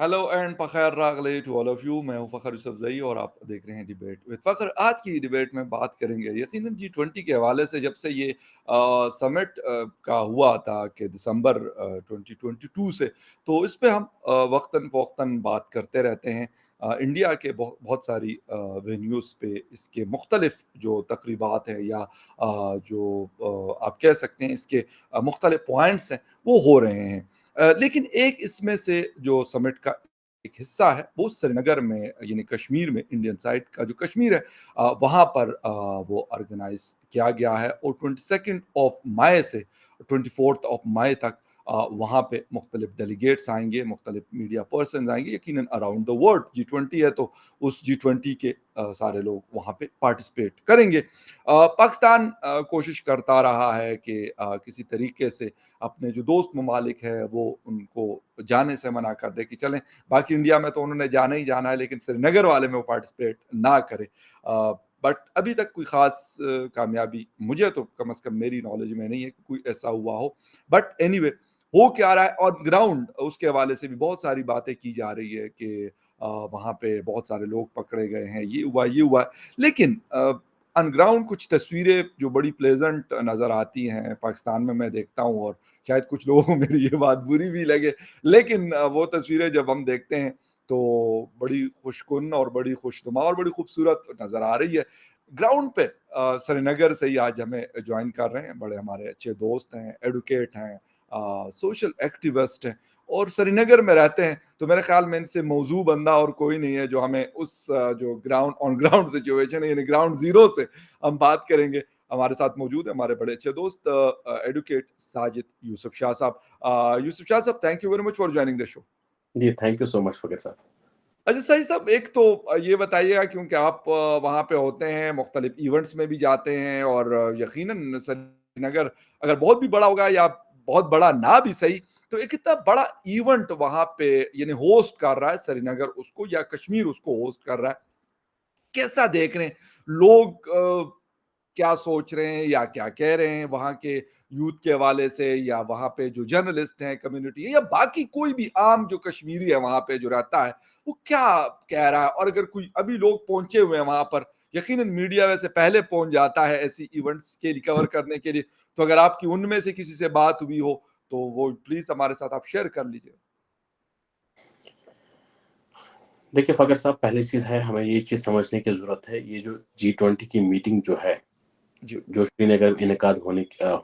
Hello and पखैर रागले to all of you. मैं हूं फ़खर यूसुफ़ज़ई और आप देख रहे हैं डिबेट विद फ़खर। आज की डिबेट में बात करेंगे यकीनन जी20 के हवाले से। जब से ये समिट का हुआ था कि दिसंबर 2022 से, तो इस पे हम वक्तन फ़वक्तन बात करते रहते हैं। इंडिया के बहुत सारी वेन्यूज़ पे इसके मुख्तलिफ जो तकरीबात हैं या जो आप कह सकते हैं इसके मुख्तलिफ पॉइंट्स हैं वो हो रहे हैं। लेकिन एक इसमें से जो समिट का एक हिस्सा है वो श्रीनगर में यानी कश्मीर में, इंडियन साइड का जो कश्मीर है वहाँ पर वो ऑर्गेनाइज किया गया है और 22 ऑफ मई से 24 ऑफ मई तक वहाँ पे मुख्तलिफ डेलीगेट्स आएंगे, मुख्तलिफ मीडिया पर्सन आएंगे। यकीनन अराउंड द वर्ल्ड जी20 है तो उस जी20 के सारे लोग वहाँ पे पार्टिसिपेट करेंगे। पाकिस्तान कोशिश करता रहा है कि किसी तरीके से अपने जो दोस्त ममालिक है वो उनको जाने से मना कर दे कि चलें, बाकी इंडिया में तो उन्होंने जाना ही जाना है लेकिन श्रीनगर वाले में वो पार्टिसिपेट ना करे। बट अभी तक कोई ख़ास कामयाबी मुझे तो कम से कम मेरी नॉलेज में नहीं है कि कोई ऐसा हुआ हो। बट एनीवे हो क्या रहा है ऑन ग्राउंड उसके हवाले से भी बहुत सारी बातें की जा रही है कि वहाँ पे बहुत सारे लोग पकड़े गए हैं, ये हुआ है। लेकिन ऑन ग्राउंड कुछ तस्वीरें जो बड़ी प्लेजेंट नज़र आती हैं पाकिस्तान में मैं देखता हूँ, और शायद कुछ लोगों को मेरी ये बात बुरी भी लगे, लेकिन वो तस्वीरें जब हम देखते हैं तो बड़ी खुशकुन और बड़ी खुशनुमा और बड़ी खूबसूरत नज़र आ रही है। ग्राउंड पे श्रीनगर से ही आज हमें जॉइन कर रहे हैं बड़े हमारे अच्छे दोस्त हैं, एडवोकेट हैं, सोशल एक्टिविस्ट हैं और श्रीनगर में रहते हैं। तो मेरे ख्याल में इनसे मौजू बंदा और कोई नहीं है जो हमें उस जो ग्राउंड ऑन ग्राउंड सिचुएशन है यानी ग्राउंड ज़ीरो से हम बात करेंगे। हमारे साथ मौजूद है हमारे बड़े अच्छे दोस्त एडवोकेट साजिद यूसुफ शाह साहब। यूसुफ शाह साहब, thank you very much for joining the show. जी, thank you so much Faqir साहब। अच्छा सही साहब, एक तो ये बताइएगा क्योंकि आप वहाँ पे होते हैं, मुख्तलिफ इवेंट्स में भी जाते हैं और यकीनन श्रीनगर अगर बहुत भी बड़ा होगा या बहुत बड़ा ना भी सही, तो एक इतना बड़ा इवेंट वहाँ पे यानी होस्ट कर रहा है श्रीनगर उसको या कश्मीर उसको होस्ट कर रहा है। कैसा देख रहे हैं लोग, क्या सोच रहे हैं या क्या कह रहे हैं वहाँ के यूथ के हवाले से, या वहाँ पे जो जर्नलिस्ट हैं कम्युनिटी है या बाकी कोई भी आम जो कश्मीरी है वहाँ पे जो रहता है वो क्या कह रहा है। और अगर कोई अभी लोग पहुंचे हुए हैं वहाँ पर, यकीनन मीडिया वैसे पहले पहुंच जाता है ऐसी इवेंट्स के रिकवर करने के लिए, तो अगर आपकी उनमें से किसी से बात हुई हो तो वो प्लीज हमारे साथ आप शेयर कर लीजिए। देखिए फ़कीर साहब, पहली चीज़ है हमें ये चीज़ समझने की ज़रूरत है, ये जो जी20 की मीटिंग जो है, जी जो श्रीनगर में इनेकाद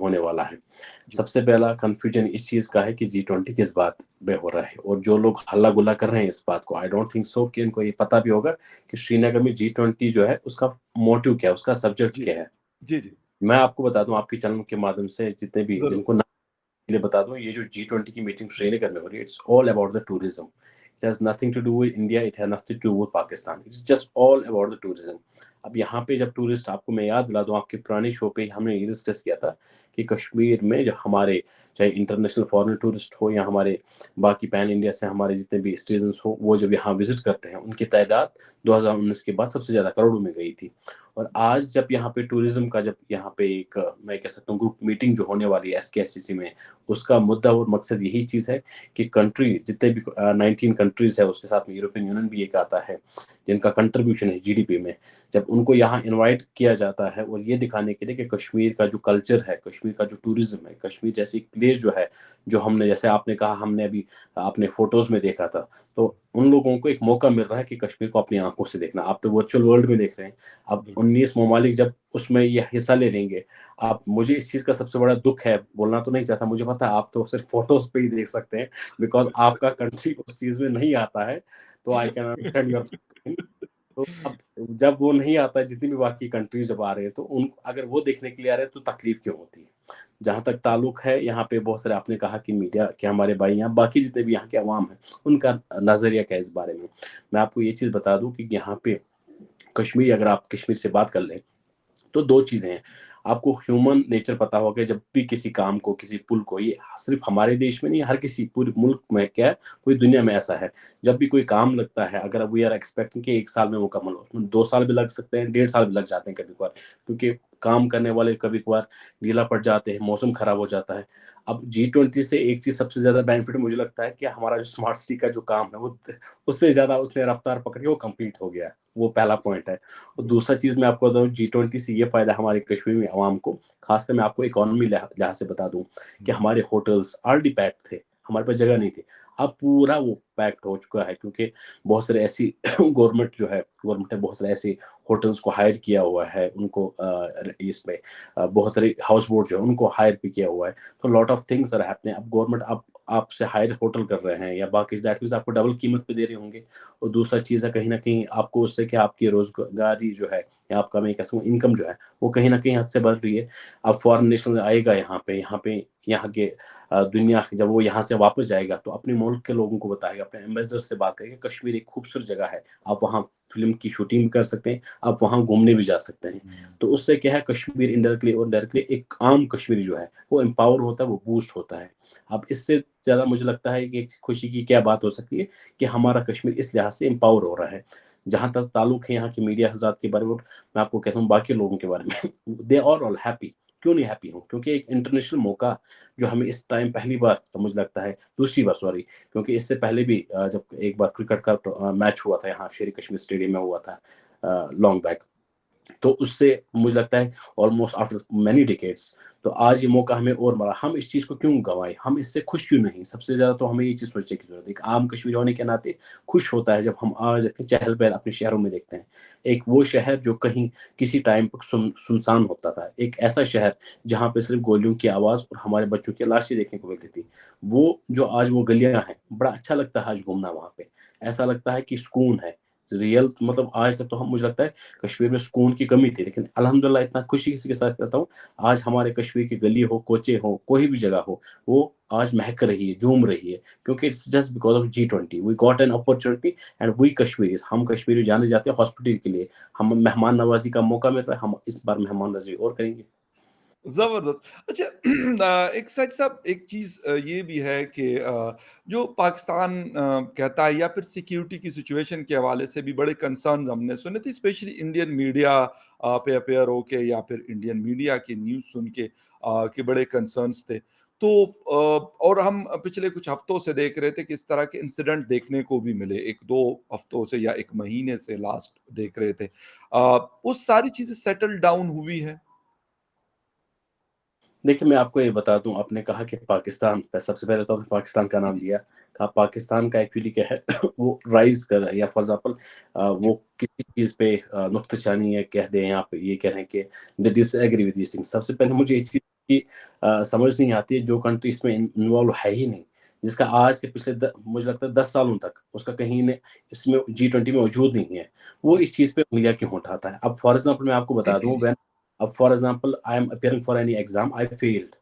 होने वाला है। जी सबसे पहला कन्फ्यूजन इस चीज़ का है कि जी20 किस बात पे हो रहा है और जो लोग हल्ला-गुल्ला कर रहे हैं इस बात को, आई डोंट थिंक सो कि इनको ये पता भी होगा कि श्रीनगर में जी20 जो है उसका मोटिव क्या है, उसका सब्जेक्ट जी क्या है। जी जी मैं आपको बता दूँ आपके चैनल के माध्यम से जितने भी जरूर। जिनको लिए बता दूँ, ये जो जी20 की मीटिंग श्रीनगर में हो रही है, it's all about the tourism. It has nothing to do with India, it has nothing to do with Pakistan, it's just all about the tourism. अब यहाँ पे जब टूरिस्ट, आपको मैं याद दिला दूँ, आपके पुरानी शो पे हमने ये डिस्कस किया था कि कश्मीर में जो हमारे, चाहे इंटरनेशनल फॉरेन टूरिस्ट हो या हमारे बाकी पैन इंडिया से हमारे जितने भी सिटीजन्स हो, वो जब यहाँ विजिट करते हैं उनकी तादाद 2019 के बाद सबसे ज़्यादा करोड़ों में गई थी। और आज जब यहाँ पे टूरिज्म का, जब यहाँ पे एक मैं कह सकता हूँ ग्रुप मीटिंग जो होने वाली है एसकेएससीसी में, उसका मुद्दा और मकसद यही चीज़ है कि कंट्री जितने भी 19 कंट्रीज़ है, उसके साथ में यूरोपियन यूनियन भी एक आता है, जिनका कंट्रीब्यूशन है जीडीपी में, जब उनको यहाँ इनवाइट किया जाता है और ये दिखाने के लिए कि कश्मीर का जो कल्चर है, कश्मीर का जो टूरिज्म है, कश्मीर जैसी एक प्लेस जो है, जो हमने, जैसे आपने कहा, हमने अभी अपने फ़ोटोज़ में देखा था, तो उन लोगों को एक मौका मिल रहा है कि कश्मीर को अपनी आँखों से देखना। आप तो वर्चुअल वर्ल्ड में देख रहे हैं। अब बिल्कुल 19 ममालिक जब उसमें ये हिस्सा ले लेंगे, आप, मुझे इस चीज़ का सबसे बड़ा दुःख है, बोलना तो नहीं चाहता, मुझे पता है आप तो सिर्फ़ फ़ोटोज़ पे ही देख सकते हैं, बिकॉज़ आपका कंट्री उस चीज़ में नहीं आता है, तो I can understand your pain. तो अब जब वो नहीं आता है, जितनी भी बाकी कंट्रीज़ जब आ रहे हैं, तो उन, अगर वो देखने के लिए आ रहे हैं, तो तकलीफ़ क्यों होती है? जहाँ तक ताल्लुक है, यहाँ पे बहुत सारे, आपने कहा कि मीडिया के हमारे भाई यहाँ, बाकी जितने भी यहाँ के अवाम हैं, उनका नज़रिया क्या है इस बारे में? मैं आपको ये चीज़ बता दूँ कि यहाँ पे कश्मीर, अगर आप कश्मीर से बात कर लें, तो 2 चीज़ें हैं। आपको ह्यूमन नेचर पता होगा, जब भी किसी काम को, किसी पुल को, ये सिर्फ़ हमारे देश में नहीं, हर किसी पूरे मुल्क में क्या है, पूरी दुनिया में ऐसा है। जब भी कोई काम लगता है, अगर वी आर एक्सपेक्टिंग कि 1 साल में मुकम्मल हो, उसमें 2 साल भी लग सकते हैं, 1.5 साल भी लग जाते हैं कभी-कभार, क्योंकि काम करने वाले कभी कभार ढीला पड़ जाते हैं, मौसम खराब हो जाता है। अब G20 से एक चीज़ सबसे ज़्यादा बेनिफिट मुझे लगता है कि हमारा जो स्मार्ट सिटी का जो काम है वो उससे ज़्यादा उसने रफ्तार पकड़ के वो कंप्लीट हो गया है। वो पहला पॉइंट है। और दूसरा चीज़ मैं आपको बताऊँ, G20 से ये फ़ायदा हमारे कश्मीर में अवाम को, ख़ासकर मैं आपको इकोनॉमी लिहाज़ से बता दूँ कि हमारे होटल्स ऑलरेडी पैक्ड थे, हमारे पास जगह नहीं थी। अब पूरा वो पैक्ड हो चुका है, क्योंकि बहुत सारे ऐसी गवर्नमेंट ने बहुत सारे ऐसे होटल्स को हायर किया हुआ है, उनको इसमें बहुत सारे हाउस बोट जो है उनको हायर भी किया हुआ है। तो lot of things are happening. अब गवर्नमेंट आप आपसे हायर होटल कर रहे हैं या बाकी दैट मीन्स आपको डबल कीमत पे दे रहे होंगे। और दूसरा चीज़ है, कहीं न कहीं आपको उससे क्या आपकी रोज़गारी जो है या आपका मैं कह सकूँ इनकम जो है वो कहीं न कहीं हद से बढ़ रही है। अब फॉरेन नेशनल आएगा यहाँ के दुनिया जब वो यहाँ से वापस जाएगा तो अपने मुल्क के लोगों को बताएगा, अपने एम्बेसडर से बात करेगा, कश्मीर एक खूबसूरत जगह है, आप वहाँ फ़िल्म की शूटिंग भी कर सकते हैं, आप वहाँ घूमने भी जा सकते हैं। हुँ। तो उससे क्या है, कश्मीर इनडायरेक्टली और डायरेक्टली एक आम कश्मीरी जो है वो एम्पावर होता है, वो बूस्ट होता है। अब इससे ज़्यादा मुझे लगता है कि एक खुशी की क्या बात हो सकती है कि हमारा कश्मीर इस लिहाज से एम्पावर हो रहा है। जहाँ तक ताल्लुक है यहाँ के मीडिया हज़रात के बारे में, मैं आपको कहता हूँ बाकी लोगों के बारे में, दे आर ऑल हैप्पी। क्यों नहीं हैप्पी हूँ? क्योंकि एक इंटरनेशनल मौका जो हमें इस टाइम पहली बार मुझे लगता है, दूसरी बार सॉरी, क्योंकि इससे पहले भी जब एक बार क्रिकेट का मैच हुआ था यहाँ शेर कश्मीर स्टेडियम में हुआ था लॉन्ग बैक, तो उससे मुझे लगता है ऑलमोस्ट आफ्टर मैनी डिकेड्स, तो आज ये मौका हमें और मिला। हम इस चीज़ को क्यों गँवाएँ? हम इससे खुश क्यों नहीं? सबसे ज़्यादा तो हमें ये चीज़ सोचने की ज़रूरत है। एक आम कश्मीरी होने के नाते खुश होता है जब हम आज देखते हैं चहल-पहल अपने शहरों में देखते हैं। एक वो शहर जो कहीं किसी टाइम पर सुनसान होता था। एक ऐसा शहर जहाँ पे सिर्फ़ गोलियों की आवाज़ और हमारे बच्चों की लाशें देखने को मिलती थी। वो जो आज वो गलियाँ हैं, बड़ा अच्छा लगता है आज घूमना वहाँ पे। ऐसा लगता है कि सुकून है। रियल मतलब आज तक तो हम मुझे लगता है कश्मीर में सुकून की कमी थी, लेकिन अल्हम्दुलिल्लाह इतना खुशी के साथ कहता हूँ, आज हमारे कश्मीर की गली हो, कोचे हो, कोई भी जगह हो, वो आज महक रही है, झूम रही है, क्योंकि it's just because of G20 we got an opportunity and we Kashmiris, हम कश्मीरी जाने जाते हैं हॉस्पिटैलिटी के लिए, हम मेहमान नवाज़ी का मौका मिल रहा है, हम इस बार मेहमान नवाज़ी और करेंगे। ज़बरदस्त। अच्छा एक सच साहब एक चीज़ ये भी है कि जो पाकिस्तान कहता है या फिर सिक्योरिटी की सिचुएशन के हवाले से भी बड़े कंसर्न्स हमने सुने थे स्पेशली इंडियन मीडिया पे अपीयर होके या फिर इंडियन मीडिया की न्यूज़ सुन के बड़े कंसर्न्स थे। तो और हम पिछले कुछ हफ्तों से देख रहे थे कि इस तरह के इंसिडेंट देखने को भी मिले, 1-2 हफ्तों से या 1 महीने से लास्ट देख रहे थे। वो सारी चीज़ें सेटल डाउन हुई है? देखिए, मैं आपको ये बता दूँ, आपने कहा कि पाकिस्तान सबसे पहले तो आपने पाकिस्तान का नाम लिया। कहा पाकिस्तान का एक्चुअली क्या है वो राइज़ कर रहा है, या फॉर एग्ज़ाम्पल वो किसी चीज़ पे नुक्ताचीनी है कह दें, या आप ये कह रहे हैं कि दे डिसएग्री विद दीज़ थिंग्स। सबसे पहले मुझे इस चीज़ की समझ नहीं आती है, जो कंट्री इसमें इन्वॉल्व है ही नहीं, जिसका आज के पिछले मुझे लगता है 10 सालों तक उसका कहीं ने इसमें G20 में वजूद नहीं है। वो इस चीज़ पे उँगलियाँ क्यों उठाता है? अब फॉर एग्ज़ाम्पल मैं आपको बता दूँ, अब for example I am appearing for any exam, I failed,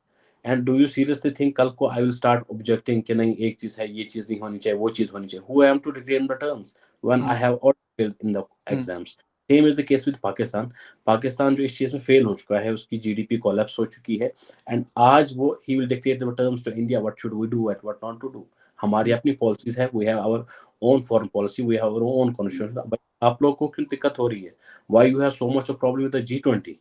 and do you seriously think कल को आई विल स्टार्ट ऑब्जेक्टिंग कि नहीं, एक चीज है, ये चीज नहीं होनी चाहिए, वो चीज होनी चाहिए? Who I am to reclaim the terms when um, I have already failed in the um. Exams? Same is the case with Pakistan. Pakistan जो इस चीज में फेल हो चुका है, उसकी जीडीपी कोलैप्स हो चुकी है, एंड आज वो he will dictate the terms to India, what should we do and what not to do. हमारी अपनी पॉलिसीज है, we have our own foreign policy, we have our own constitution. आप लोगों को क्यों दिक्कत हो रही है? Why you have so much of problem with the G20?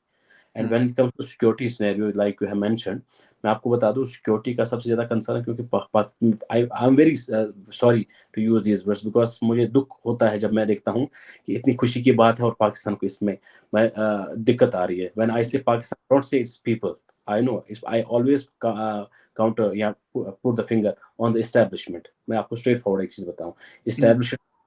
And um, when it comes to security scenario like you have mentioned, मैं आपको बता दूं सिक्योरिटी का सबसे ज्यादा कंसर्न है, क्योंकि I am very sorry to use this words, because मुझे दुख होता है जब मैं देखता हूं कि इतनी खुशी की बात है और पाकिस्तान को इसमें दिक्कत आ रही है। When I say Pakistan, don't say it's people, I know, I always counter या put the finger on the establishment. मैं आपको स्ट्रेट फॉरवर्ड एक चीज बताऊं, हुँ,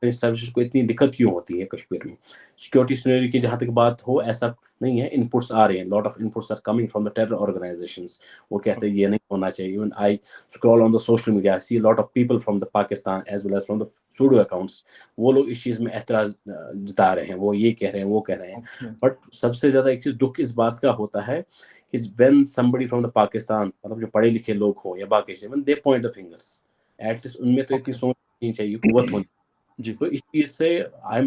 एस्टेब्लिशमेंट को इतनी दिक्कत क्यों होती है कश्मीर में? सिक्योरिटी सिनेरियो की जहां तक बात हो, ऐसा नहीं है, इनपुट्स आ रहे हैं, lot of inputs are coming from the terror organisations. वो कहते हैं ये नहीं होना चाहिए। Even I scroll on the social media, I see lot of people from the Pakistan as well as from the pseudo accounts, वो लोग इस चीज़ में एतराज जता रहे हैं, वो ये कह रहे हैं, वो कह रहे हैं। ओके। बट सबसे ज़्यादा एक चीज़ दुख इस बात का होता है कि when somebody from the Pakistan, मतलब जो पढ़े लिखे लोग हो या बाकी से, when they point the fingers, at least उनमें तो इतनी ओके। सोच नहीं चाहिए, कुवत होनी। जी, तो इस चीज़ से I am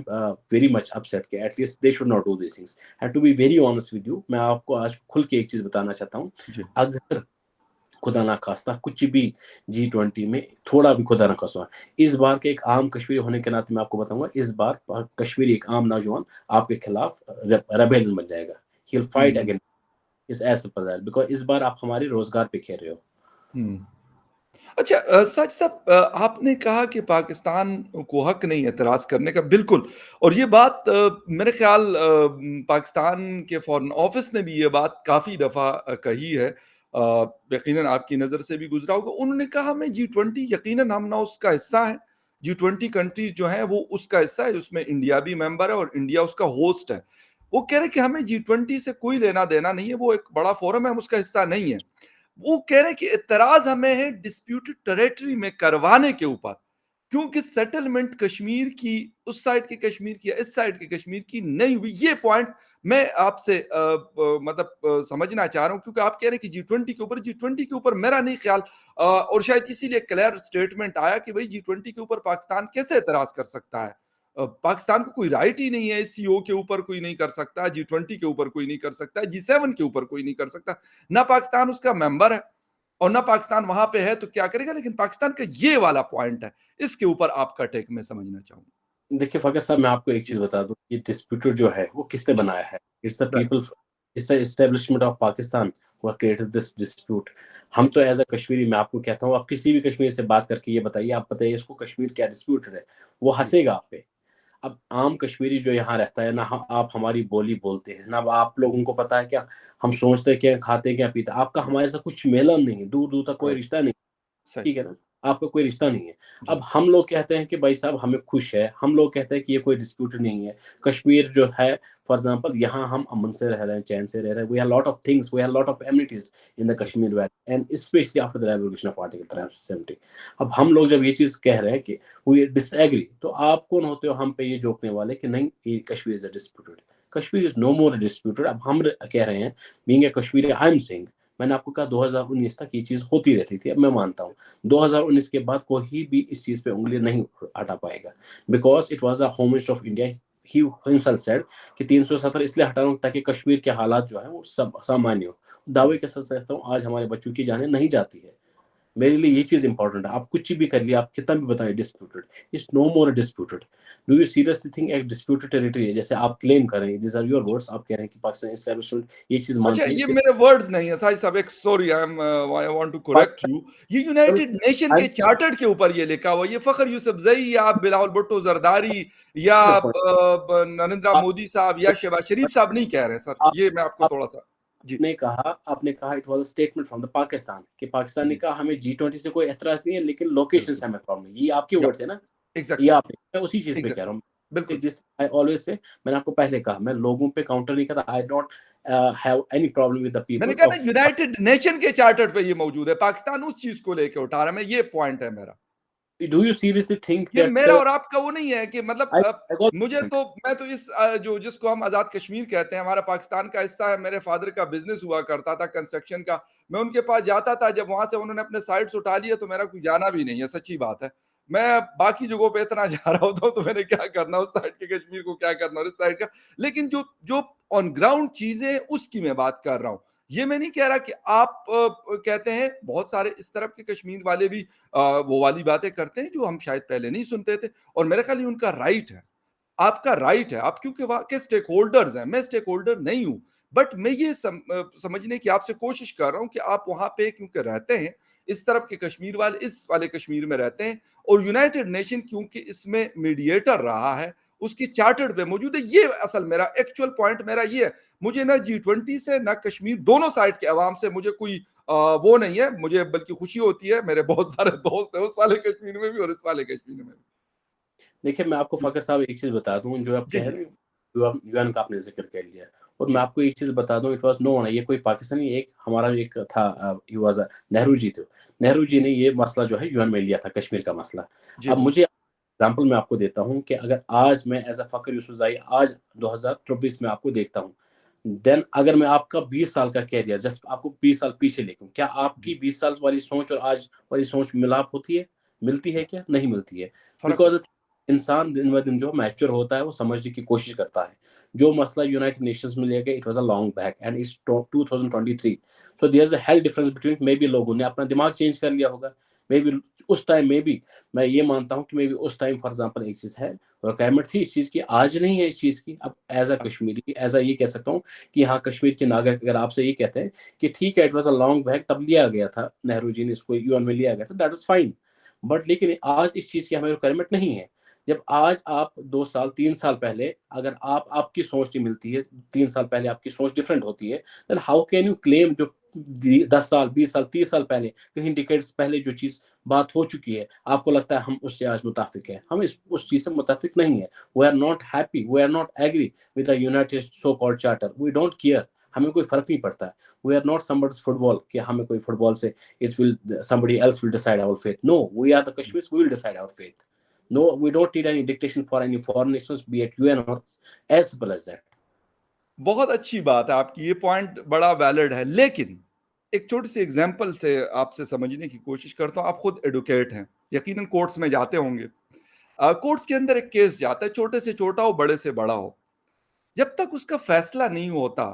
very much upset कि at least they should not do these things. And to be very honest with you, मैं आपको आज खुल के एक चीज़ बताना चाहता हूँ। जी। अगर खुदा ना खास्ता कुछ भी G20 में थोड़ा भी खुदा ना खास्ता, इस बार के एक आम कश्मीरी होने के नाते मैं आपको बताऊँगा, इस बार कश्मीरी एक आम नौजवान आपके खिलाफ रेबेलियन बन जाएगा। He will um, fight um. Again. It's as simple that, because इस बार आप हमारे रोजगार पे खेल रहे हो। हुँ। अच्छा सच साहब आपने कहा कि पाकिस्तान को हक नहीं है एतराज़ करने का, बिल्कुल। और ये बात मेरे ख़्याल पाकिस्तान के फ़ॉरेन ऑफ़िस ने भी ये बात काफ़ी दफ़ा कही है। यकीनन आपकी नज़र से भी गुज़रा होगा। उन्होंने कहा हमें जी-20 यकीनन हम ना उसका हिस्सा हैं। जी-20 कंट्रीज़ जो हैं वो उसका हिस्सा है, उसमें इंडिया भी मेंबर है और इंडिया उसका होस्ट है। वो कह रहे हैं कि हमें जी-20 से कोई लेना-देना नहीं है, वो एक बड़ा फ़ोरम है, हम उसका हिस्सा नहीं है। वो कह रहे हैं कि एतराज हमें है डिस्प्यूटेड टेरिटरी में करवाने के ऊपर, क्योंकि सेटलमेंट कश्मीर की उस साइड की कश्मीर की या इस साइड की कश्मीर की नहीं हुई। ये पॉइंट मैं आपसे मतलब समझना चाह रहा हूं, क्योंकि आप कह रहे हैं कि जी-20 के ऊपर मेरा नहीं ख्याल और शायद इसीलिए क्लियर स्टेटमेंट आया कि भाई जी-20 के ऊपर पाकिस्तान कैसे एतराज कर सकता है। पाकिस्तान को कोई राइट ही नहीं है, सीओ के ऊपर कोई नहीं कर सकता, जी-20 के ऊपर कोई नहीं कर सकता, जी-7 के ऊपर कोई नहीं कर सकता। ना पाकिस्तान उसका मेंबर है और ना पाकिस्तान वहां पे है तो क्या करेगा, लेकिन पाकिस्तान का ये वाला पॉइंट है, इसके ऊपर आपका टेक मैं समझना चाहूंगा। देखिए फ़ाक़िद साहब, मैं आपको एक जी चीज़ बता दूँ, ये डिस्प्यूटेड जो है वो किसने जी बनाया है? It's the right people, it's the establishment of Pakistan who have created this dispute. हम तो एज़ अ कश्मीरी, मैं आपको कहता हूँ, आप किसी भी कश्मीरी से बात करके ये बताइए, आप बताइए इसको कश्मीर क्या डिस्प्यूटेड है? वो जी हँसेगा आप पे। अब आम कश्मीरी जो यहाँ रहता है ना, आप हमारी बोली बोलते हैं ना, अब आप लोगों को पता है क्या हम सोचते क्या, खाते क्या, पीते, आपका हमारे साथ कुछ मेलन नहीं है, दूर दूर तक कोई राइट रिश्ता नहीं। सही ठीक है ना? आपका कोई रिश्ता नहीं है। जी अब हम लोग कहते हैं कि भाई साहब हमें खुश है, हम लोग कहते हैं कि ये कोई डिस्प्यूट नहीं है। कश्मीर जो है, फॉर एग्ज़ाम्पल, यहाँ हम अमन से रह रहे हैं, चैन से रह रहे हैं। We have lot of things, we have lot of amenities in the जी Kashmir valley and specially after the revolution of article 370। अब हम लोग जब ये चीज़ कह रहे हैं कि वी डिसएग्री, तो आप कौन होते हो हम पे ये जोकने वाले कि नहीं, ये Kashmir is a disputed. Kashmir is no more disputed. अब हम कह रहे हैं, being a Kashmiri, I am saying, मैंने आपको कहा 2019 तक ये चीज़ होती रहती थी, अब मैं मानता हूँ। 2019 के बाद कोई भी इस चीज़ पे उँगली नहीं हटा पाएगा, because it was a home minister of India, he himself said कि 370 इसलिए हटा रहा हूँ ताकि कश्मीर के हालात जो हैं वो सब सामान्य हो। दावे के साथ कहता हूँ, आज हमारे बच्चों की जानें नहीं जाती है। मेरे लिए ये चीज़ इम्पोर्टेंट है। आप कुछ भी कर लिए, आप कितना भी बताएँ disputed, it's no more disputed. Do you seriously think एक डिस्प्यूटेड टेरिटरी है, जैसे आप क्लेम कर रहे हैं, दीज़ आर योर वर्ड्स, आप कह रहे हैं कि पाकिस्तान एस्टैब्लिशमेंट ये चीज़ अच्छा, मानती है, ये इससे मेरे वर्ड्स नहीं है साहिब साहब, एक sorry I want to correct you. ये United Nation I K M charter के ऊपर ये लिखा हुआ है। ये फखर यूसुफजई या बिलावल भुट्टो जरदारी या योर पॉइंट। नरेंद्र आप मोदी साहब या शहबाज शरीफ साहब नहीं कह रहे हैं सर, आप ये मैं आपको थोड़ा सा जी आपने कहा it was a statement from the Pakistan, कि पाकिस्तान ने जी कहा हमें जी-20 से कोई एतराज़ नहीं है, लेकिन लोकेशन बिल्कुल से हमें प्रॉब्लम है। ये आपके या वर्ड थे ना? ये एग्जैक्टली आपने, मैं उसी चीज़ पे कह रहा एग्जैक्टली हूँ। बिल्कुल। दिस आई ऑलवेज़ से, मैंने आपको पहले कहा, मैं लोगों पे काउंटर नहीं करता। I don't have any problem with the मैंने पीपल कहा ना ऑफ। यूनाइटेड नेशन के चार्टर पे ये मौजूद है, पाकिस्तान उस चीज को लेके उठा रहा है, मैं ये पॉइंट है मेरा। डू यू सीरियसली थिंक ये दैट मेरा और आपका वो नहीं है कि मतलब आई आई गॉट मुझे पॉइंट। तो मैं तो इस जो जिसको हम आज़ाद कश्मीर कहते हैं, हमारा पाकिस्तान का हिस्सा है। मेरे फादर का बिज़नेस हुआ करता था कंस्ट्रक्शन का। मैं उनके पास जाता था, जब वहाँ से उन्होंने अपने साइट्स उठा लिए तो मेरा कोई जाना भी नहीं है, सच्ची बात है। मैं बाकी जगहों पे इतना जा रहा होता हूँ तो मैंने क्या करना उस साइड के कश्मीर को, क्या करना और इस साइड का। लेकिन जो जो ऑन ग्राउंड चीज़ें हैं उसकी मैं बात कर रहा हूँ। ये मैं नहीं कह रहा कि आप कहते हैं बहुत सारे इस तरफ के कश्मीर वाले भी वो वाली बातें करते हैं जो हम शायद पहले नहीं सुनते थे और मेरे ख्याल ये उनका राइट है। आपका राइट है, आप क्योंकि वहाँ के स्टेक होल्डर्स हैं, मैं स्टेक होल्डर नहीं हूँ। बट मैं ये समझने की आपसे कोशिश कर रहा हूँ कि आप वहाँ पे क्योंकि रहते हैं, इस तरफ के कश्मीर वाले इस वाले कश्मीर में रहते हैं और यूनाइटेड नेशन क्योंकि इसमें मीडिएटर रहा है, उसकी चार्टर्ड पे मौजूद है। ये असल मेरा एक्चुअल पॉइंट मेरा ये है। मुझे ना जी-20 से ना कश्मीर दोनों साइड के अवाम से मुझे कोई वो नहीं है, मुझे बल्कि खुशी होती है। मेरे बहुत सारे दोस्त हैं उस वाले कश्मीर में भी और इस वाले कश्मीर में भी। देखिए, मैं आपको जी, फ़खर साहब एक चीज़ बता दूँ, जो आप जी, कह जी, रहे हैं, जो आप यूएन का आपने ज़िक्र कर लिया, और मैं जी, आपको एक चीज़ बता दूँ, इट वाज़ नो वन, ये कोई पाकिस्तानी, एक हमारा एक था, he was a Nehru ji थे। नेहरू जी जी, ने ये मसला जो है यूएन में लिया था, कश्मीर का मसला। जी, अब बिल्कुल। मुझे एग्ज़ाम्पल मैं आपको देता हूँ कि अगर आज मैं एज़ अ फ़खर यूसुफ़ज़ई आज 2024 में आपको देखता हूँ, देन अगर मैं आपका 20 साल का कैरियर जस्ट आपको 20 साल पीछे लेके, क्या आपकी जी, 20 साल वाली सोच और आज वाली सोच मिलाप होती है? मिलती है क्या? नहीं मिलती है। फ़र्क बिकॉज़ होता इंसान दिन-ब-दिन जो मैच्योर होता है, वो समझने की कोशिश करता है। जो मसला यूनाइटेड नेशंस में लिया गया, it was a long back and it's 2023। So there is a hell difference between, maybe लोगों ने अपना दिमाग चेंज कर लिया होगा। मे बी उस टाइम में भी मैं ये मानता हूँ कि मे बी उस टाइम फॉर एग्जांपल एक चीज़ है, रिक्वायरमेंट थी इस चीज़ की, आज नहीं है इस चीज़ की। अब as a Kashmiri as a ये कह सकता हूँ कि हाँ, कश्मीर के नागरिक अगर आपसे ये कहते हैं कि ठीक है, it was a long back, तब लिया गया था, नेहरू जी ने इसको यूएन में लिया गया था, दैट इज़ फाइन। बट लेकिन आज इस चीज़ की हमें रिक्वायरमेंट नहीं है। जब आज आप 2 साल, 3 साल पहले अगर आपकी सोच नहीं मिलती है, 3 साल पहले आपकी सोच डिफरेंट होती है, then how can you claim जो 10 साल, 20 साल, 30 साल पहले, कहीं डिकेड्स पहले जो चीज़ बात हो चुकी है, आपको लगता है हम उससे आज मुताफ़िक हैं। हम इस उस चीज़ से मुताफ़िक नहीं है। We are not happy, we are not agree with the United so called charter, we don't care, हमें कोई फ़र्क नहीं पड़ता है। We are not somebody's football कि हमें कोई फुटबॉल से it will somebody else will decide our fate. No, we are the Kashmiris, we will decide our fate. No, we don't need any dictation for any foreign nations, be it UN or as simple as that. बहुत अच्छी बात है, आपकी ये point बड़ा valid है, लेकिन एक छोटी सी एग्जांपल से आपसे समझने की कोशिश करता हूँ। आप खुद एडवोकेट हैं, यकीनन कोर्ट्स में जाते होंगे। कोर्ट्स के अंदर एक केस जाता है, छोटे से छोटा हो, बड़े से बड़ा हो, जब तक उसका फैसला नहीं होता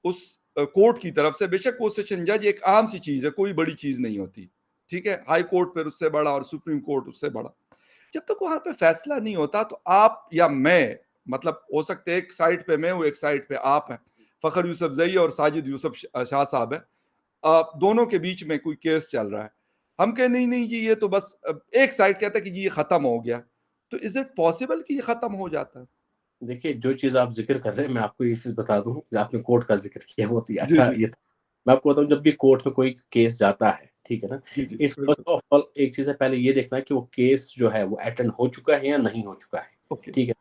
उस कोर्ट की तरफ से, बेशक वो सेशन जज एक आम सी चीज है, कोई बड़ी चीज नहीं होती, ठीक है, हाई कोर्ट फिर उससे बड़ा और सुप्रीम कोर्ट उससे बड़ा, जब तक वहां पे फैसला नहीं होता तो आप या मैं, मतलब हो सकते हैं एक साइड पे मैं हूं, एक साइड पे आप हैं, फखर यूसुफजई और साजिद यूसुफ शाह साहब है, दोनों के बीच में कोई केस चल रहा है, हम कहें नहीं नहीं जी ये तो बस एक साइड कहता है कि जी ये खत्म हो गया, तो इज इट पॉसिबल कि ये खत्म हो जाता है? देखिए, जो चीज़ आप ज़िक्र कर रहे हैं, मैं आपको ये चीज़ बता दूँ, जो आपने कोर्ट का ज़िक्र किया, बहुत ही जी अच्छा जी ये था। मैं आपको बताऊँ, जब भी कोर्ट में कोई केस जाता है, ठीक है ना? जी जी इट्स फर्स्ट बिल्कुल। ऑफ ऑल एक चीज़ है, पहले ये देखना है कि वो केस जो है, वो अटेंड हो चुका है या नहीं हो चुका है, ओके। ठीक है?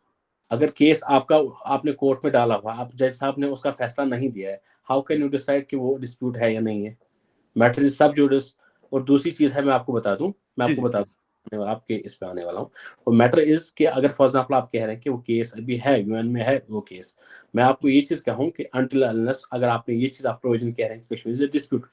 अगर केस आपका आपने कोर्ट में डाला हुआ, आप जज साहब ने उसका फैसला नहीं दिया है, हाउ कैन यू डिसाइड कि वो डिस्प्यूट है या नहीं है? मैटर इज़ सब जुडिस। और दूसरी चीज़ है, मैं आपको बता दूँ, मैं जी आपको जी बता प्लीज। दूँ, आपके इस पे आने वाला हूँ। और मैटर इज़ कि अगर फॉर एग्ज़ाम्पल आप कह रहे हैं कि वो केस अभी है, यूएन में है वो केस। मैं आपको ये चीज़ कहूँ कि अनटिल अनलेस अगर आपने ये चीज़ आप प्रोविज़न कह रहे हैं कि कश्मीर इज़ अ डिस्प्यूट,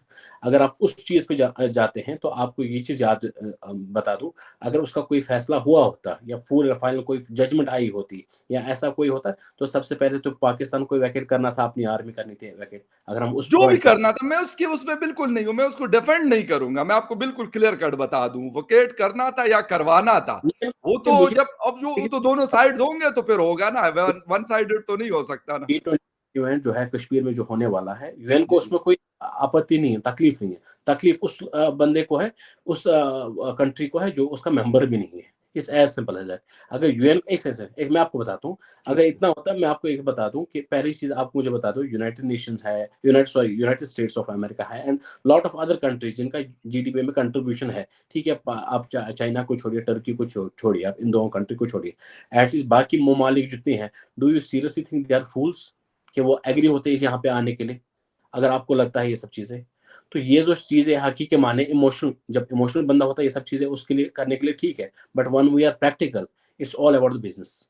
अगर आप उस चीज़ पे जाते हैं, तो आपको ये चीज़ याद बता दूँ, अगर उसका कोई फैसला हुआ होता या फुल फाइनल कोई जजमेंट आई होती या ऐसा कोई होता, तो सबसे पहले तो पाकिस्तान को वैकेट करना था, अपनी आर्मी करनी थी वैकेट। अगर हम उस जो भी पॉइंट पे करना था मैं उसके उसमें बिल्कुल नहीं हूं, मैं उसको डिफेंड नहीं करूंगा, मैं आपको बिल्कुल क्लियर कट बता दूं, वोकेट करना था या करवाना था, वो तो मुझे जब अब जो वो तो दोनों साइड्स होंगे तो फिर होगा ना, वन साइडेड तो नहीं हो सकता ना। G20 इवेंट जो है कश्मीर में जो होने वाला है, यूएन को जी जी। उसमें कोई आपत्ति नहीं है, तकलीफ नहीं है। तकलीफ उस बंदे को है, उस कंट्री को है जो उसका मेंबर भी नहीं है। It's as simple as that. अगर यूएन एक सेकंड, एक मैं आपको बताता हूँ, अगर प्लीज। इतना होता है, मैं आपको एक बता दूँ कि पहली चीज़ आप मुझे बता दो, यूनाइटेड नेशंस है, यूनाइटेड स्टेट्स ऑफ अमेरिका है and lot of other countries जिनका जीडीपी में कंट्रीब्यूशन है, ठीक है? आप चाइना को छोड़िए, टर्की को छोड़िए, आप इन दोनों कंट्री को छोड़िए। एट लीस्ट बाकी ममालिक जितने हैं, do you seriously think they are fools? कि वो एग्री होते हैं यहाँ पे आने के लिए, अगर आपको लगता है ये सब चीज़ें। तो ये जो चीज़ें हक़ी के माने इमोशनल, जब इमोशनल बंदा होता है ये सब चीज़ें उसके लिए करने के लिए ठीक है, but when we are practical, it's all about the business.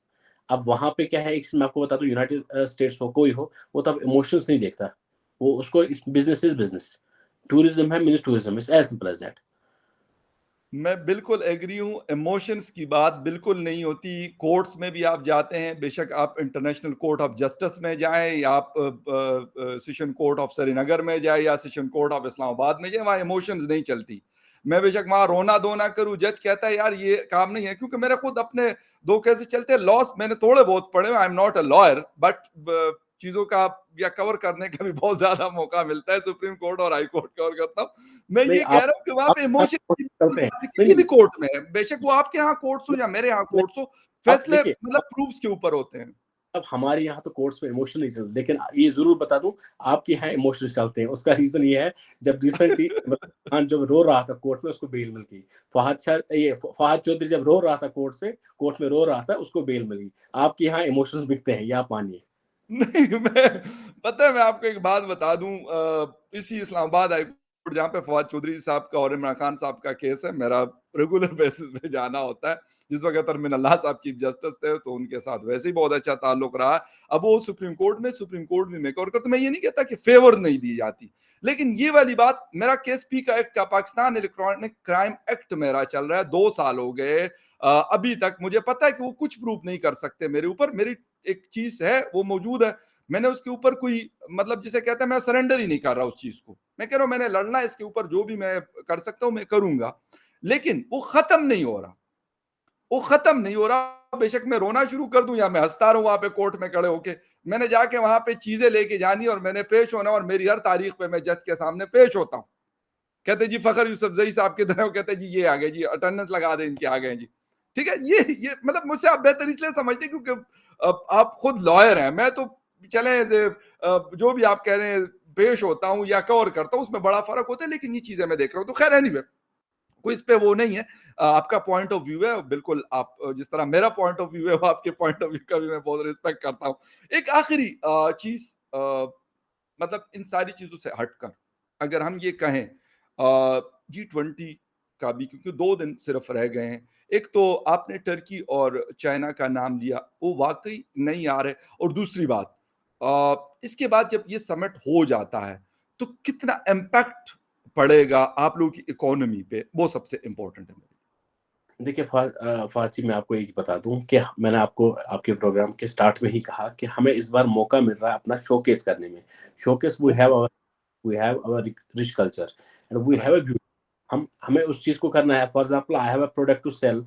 अब वहाँ पे क्या है, एक चीज़ मैं आपको बता दूँ, यूनाइटेड स्टेट्स हो, कोई हो, वो तब इमोशंस नहीं देखता। वो उसको इस बिज़नेस इज़ बिज़नेस। टूरिज़्म है means tourism, it's as simple as that. मैं बिल्कुल एग्री हूँ, इमोशंस की बात बिल्कुल नहीं होती। कोर्ट्स में भी आप जाते हैं, बेशक आप इंटरनेशनल कोर्ट ऑफ जस्टिस में जाएँ या आप सेशन कोर्ट ऑफ श्रीनगर में जाएँ या सेशन कोर्ट ऑफ इस्लामाबाद में जाएँ, वहाँ इमोशंस नहीं चलती। मैं बेशक वहाँ रोना-धोना करूँ, जज कहता है यार ये काम नहीं है, क्योंकि मेरे खुद अपने 2 केसेस चलते हैं, लॉस मैंने थोड़े बहुत पढ़े हुए, I am not a lawyer, but ब चीज़ों का या कवर करने का भी बहुत ज़्यादा मौका मिलता है, सुप्रीम कोर्ट और हाई कोर्ट कवर करता हूँ। मैं नहीं ये कह रहा हूँ कि वहाँ आप पे इमोशन की चलते हैं। किसी भी नहीं, कोर्ट में है, बेशक वो आपके यहाँ कोर्ट्स हो या मेरे यहाँ नहीं, कोर्ट्स हो, अब फैसले देखिए, मतलब प्रूफ्स के ऊपर होते हैं। अब हमारे यहाँ तो कोर्ट्स में इमोशन नहीं चलते, लेकिन ये ज़रूर बता दूँ, आपके यहाँ इमोशंस चलते हैं। उसका रीज़न ये है, जब रिसेंटली इमरान खान जब रो रहा था कोर्ट में, उसको बेल मिल गई। फहाद चौधरी जब रो रहा था कोर्ट में रो रहा था, उसको बेल मिली। आपके यहाँ इमोशंस बिकते हैं, ये आप मानिए। नहीं, मैं पता है मैं आपको एक बात बता दूँ, इसी इस्लामाबाद हाई कोर्ट जहाँ पे फवाद चौधरी साहब का और इमरान खान साहब का केस है, मेरा रेगुलर बेसिस पे जाना होता है। जिस वक़्त अरमिन अल्लाह साहब चीफ जस्टिस थे, तो उनके साथ वैसे ही बहुत अच्छा ताल्लुक रहा। अब वो सुप्रीम कोर्ट भी मेक ओवर करते, मैं ये नहीं कहता कि फ़ेवर नहीं दी जाती। लेकिन ये वाली बात, मेरा केस पीका एक्ट का, पाकिस्तान इलेक्ट्रॉनिक क्राइम एक्ट मेरा चल रहा है, 2 साल हो गए। अभी तक मुझे पता है कि वो कुछ प्रूफ नहीं कर सकते मेरे ऊपर, मेरी एक चीज़ है वो मौजूद है। मैंने उसके ऊपर कोई मतलब जिसे कहते हैं मैं सरेंडर ही नहीं कर रहा उस चीज़ को। मैं कह रहा हूँ मैंने लड़ना है इसके ऊपर जो भी मैं कर सकता हूँ मैं करूँगा। लेकिन वो ख़त्म नहीं हो रहा। वो ख़त्म नहीं हो रहा, बेशक मैं रोना शुरू कर दूँ या मैं हँसता रहूँ वहाँ पे कोर्ट में खड़े होके। मैंने जाके वहाँ पे चीज़ें लेके जानी और मैंने पेश होना और मेरी हर तारीख पे मैं जज के सामने पेश होता हूँ। कहते जी फ़खर यूसुफ़ज़ई साहब की तरह वो कहते हैं जी ये आ गए जी, अटेंडेंस लगा दें इनके आ गए जी। ठीक है? ये मतलब मुझसे आप बेहतर इसलिए समझते हैं क्योंकि आप खुद लॉयर हैं। मैं तो चलें जो भी आप कह रहे हैं पेश होता हूँ या कवर करता हूँ उसमें बड़ा फ़र्क होता है लेकिन ये चीज़ें मैं देख रहा हूँ। तो ख़ैर एनीवे कोई इस पे वो नहीं है। आपका पॉइंट ऑफ व्यू है बिल्कुल आप जिस तरह मेरा पॉइंट ऑफ व्यू है वो आपके पॉइंट ऑफ व्यू का भी मैं बहुत रिस्पेक्ट करता हूँ। एक आखिरी चीज़ मतलब इन सारी चीज़ों से हटकर अगर हम ये कहें G20 का भी क्योंकि 2 दिन सिर्फ रह गए हैं। एक तो आपने टर्की और चाइना का नाम लिया, वो वाक़ई नहीं आ रहे और दूसरी बात इसके बाद जब ये समिट हो जाता है, तो कितना इम्पैक्ट पड़ेगा आप लोगों की इकोनॉमी पे, वो सबसे इम्पोर्टेंट है मेरे देखिए फ़ाज़ी मैं आपको एक बता दूँ कि मैंने आपको आपके प्रोग्राम के स्टार्ट में ही कहा कि हमें इस बार मौका मिल रहा है अपना शोकेस करने में। Showcase okay, we have our rich culture and we have right, a beauty. हम हमें उस चीज़ को करना है। For example I have a product to sell.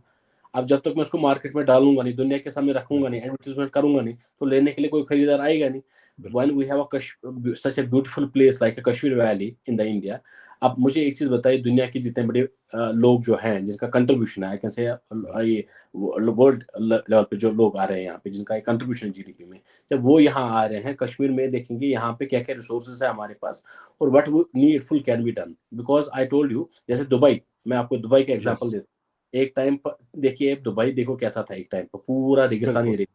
अब जब तक मैं उसको मार्केट में डालूँगा नहीं, दुनिया के सामने रखूँगा बिल्कुल, नहीं, एडवर्टाइज़मेंट करूँगा नहीं, तो लेने के लिए कोई खरीदार आएगा नहीं। व्हेन बिल्कुल। We have such a beautiful place like a Kashmir valley in the India. अब मुझे एक चीज़ बताइए, दुनिया के जितने बड़े लोग जो हैं, जिनका कंट्रीब्यूशन है, आई कैन से ये वर्ल्ड लेवल पे जो लोग आ रहे हैं यहाँ पे, जिनका एक कंट्रीब्यूशन है जीडीपी में, जब वो यहाँ आ रहे हैं, कश्मीर में देखेंगे यहाँ पे क्या-क्या रिसोर्सेज़ है हमारे पास और व्हाट वो needful can be done. Because I told you, जैसे दुबई, मैं आपको दुबई का यस, एग्ज़ाम्पल देता हूँ। एक टाइम पर देखिए दुबई देखो कैसा था एक टाइम पर, पूरा रेगिस्तानी बिल्कुल, एरिया।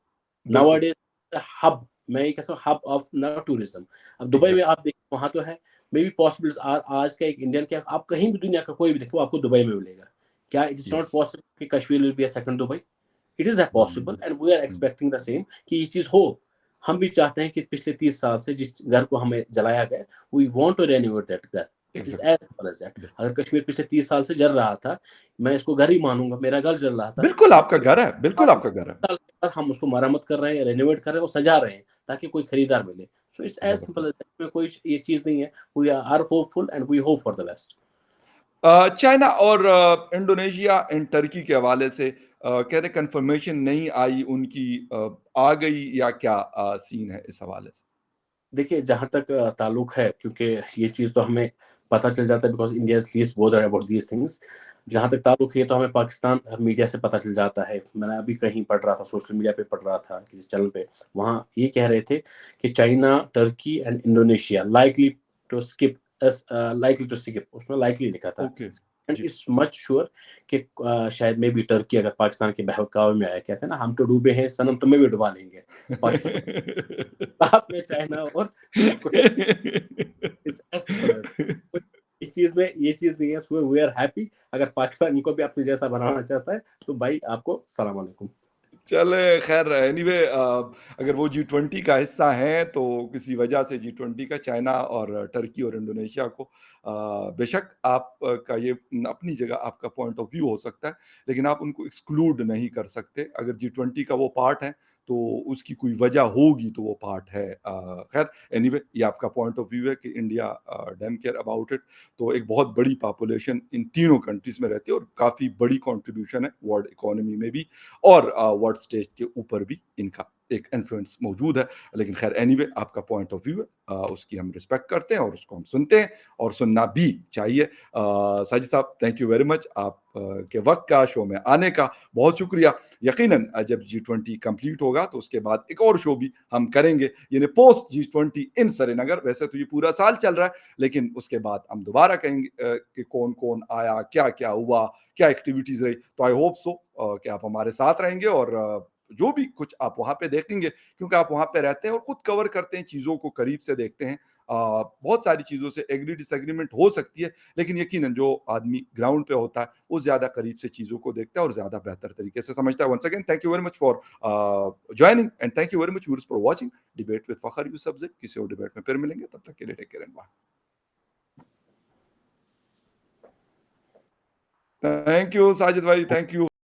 बिल्कुल। नाउअडेज़ हब, मैं ये कहता हूँ हब ऑफ ना टूरिज़्म। अब दुबई में एग्ज़ैक्टली, आप देखिए वहाँ तो है, मे बी पॉसिबल आज का एक इंडियन क्या आप कहीं भी दुनिया का कोई भी देखो आपको दुबई में मिलेगा। क्या it is not yes. Possible कि Kashmir will be a second Dubai? It is hmm, possible and we are hmm, expecting the same कि ये चीज़ हो। हम भी चाहते हैं कि पिछले 30 साल से जिस घर को हमें जलाया गया, we want to renovate that घर। It's exactly, as simple as that. अगर कश्मीर पिछले 30 साल से जल रहा था, मैं इसको घर ही मानूँगा, मेरा घर जल रहा था। बिल्कुल अब आपका 30 घर है, बिल्कुल साल आपका घर है। साल के बाद हम उसको मरम्मत कर रहे हैं, रेनोवेट कर रहे हैं और सजा रहे हैं, ताकि कोई खरीदार मिले। So it's as simple as ज़बरदस्त। दैट। इसमें कोई ये चीज़ नहीं है। We are hopeful and we hope for the best. China और इंडोनेशिया एंड टर्की के हवाले से कह रहे कन्फर्मेशन नहीं आई उनकी आ गई या क्या सीन है इस हवाले से? देखिए, जहाँ तक ताल्लुक है, क्योंकि ये चीज़ तो हमें पता चल जाता है because India is least bothered about these things. जहाँ तक ताल्लुक है, ये तो हमें पाकिस्तान मीडिया से पता चल जाता है। मैंने अभी कहीं पढ़ रहा था, सोशल मीडिया पे पढ़ रहा था, किसी चैनल पे। वहाँ ये कह रहे थे कि China, Turkey and Indonesia likely to skip, उसमें लाइकली लिखा था ओके, एंड जी। इट्स मच श्योर कि शायद मे बी टर्की अगर पाकिस्तान के बहकावे में आया, कहते हैं ना, हम तो डूबे हैं सनम, तुम्हें भी डुबा लेंगे। तो पाकिस्तान साथ में चाइना और इसको it's as simple as that. इस चीज़ में ये चीज़ नहीं है, सो वी आर हैप्पी। अगर पाकिस्तान इनको भी अपने जैसा बनाना चाहता है, तो भाई आपको सलाम अलैकुम। चले खैर एनीवे अगर वो G20 का हिस्सा हैं तो किसी वजह से G20 का चाइना और टर्की और इंडोनेशिया को बेशक आप का ये अपनी जगह आपका पॉइंट ऑफ व्यू हो सकता है, लेकिन आप उनको एक्सक्लूड नहीं कर सकते। अगर G20 का वो पार्ट है, तो उसकी कोई वजह होगी तो वो पार्ट है। खैर एनीवे ये आपका पॉइंट ऑफ व्यू है कि India dam care about it. तो एक बहुत बड़ी पॉपुलेशन इन तीनों कंट्रीज़ में रहती है और काफ़ी बड़ी कंट्रीब्यूशन है वर्ल्ड इकोनॉमी में भी और वर्ल्ड स्टेज के ऊपर भी इनका एक इन्फ्लुएंस मौजूद है। लेकिन खैर एनीवे आपका पॉइंट ऑफ व्यू है उसकी हम रिस्पेक्ट करते हैं और उसको हम सुनते हैं और सुनना भी चाहिए। साजिद साहब थैंक यू वेरी मच आप के वक़्त का शो में आने का बहुत शुक्रिया। यकीनन जब G20 कंप्लीट होगा तो उसके बाद एक और शो भी हम करेंगे, यानी पोस्ट G20 इन श्रीनगर। वैसे तो ये पूरा साल चल रहा है, लेकिन उसके बाद हम दोबारा कहेंगे कि कौन-कौन आया, क्या-क्या हुआ, क्या एक्टिविटीज़ रही। तो आई होप सो कि आप हमारे साथ रहेंगे और जो भी कुछ आप वहाँ पे देखेंगे क्योंकि आप वहाँ पे रहते हैं और खुद कवर करते हैं, चीज़ों को करीब से देखते हैं। बहुत सारी चीज़ों से एग्री डिसएग्रीमेंट हो सकती है, लेकिन यकीनन जो आदमी ग्राउंड पे होता है, वो ज़्यादा करीब से चीज़ों को देखता है और ज़्यादा बेहतर तरीके से समझता है। Once again thank you very much for joining and thank you very much viewers for watching debate with Fakhar Yousafzai. किसी और डिबेट में फिर मिलेंगे, तब तक के लिए take care and bye. Thank you Sajid भाई, थैंक यू।